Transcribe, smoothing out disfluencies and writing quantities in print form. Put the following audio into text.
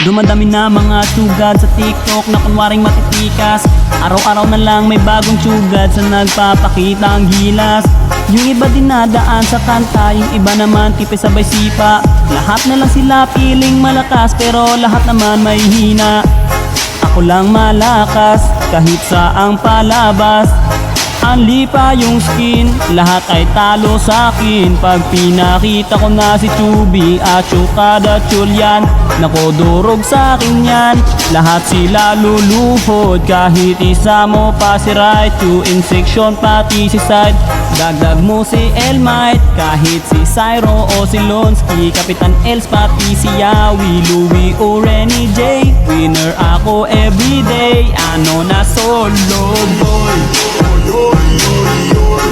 Dumadami na mga sugad sa TikTok na kunwaring matitikas. Araw-araw na lang may bagong sugad sa nagpapakita ang gilas. Yung iba dinadaan sa kanta, yung iba naman tipis sabay sipa. Lahat na lang sila piling malakas pero lahat naman may hina. Ako lang malakas kahit saang palabas. Anli pa yung skin, lahat ay talo sa akin. Pag pinakita ko na si Chubby at Chukada Chulyan, nako durog sa akin yan. Lahat sila luluhod, kahit isa mo pa si right. To in section pati si side, dagdag mo si Elmite. Kahit si Cyro o si Lonsky, Kapitan Els pati si Yawi, Louie o Renny J. Winner ako everyday, ano na solo boy. Oy, oy, oy, oy,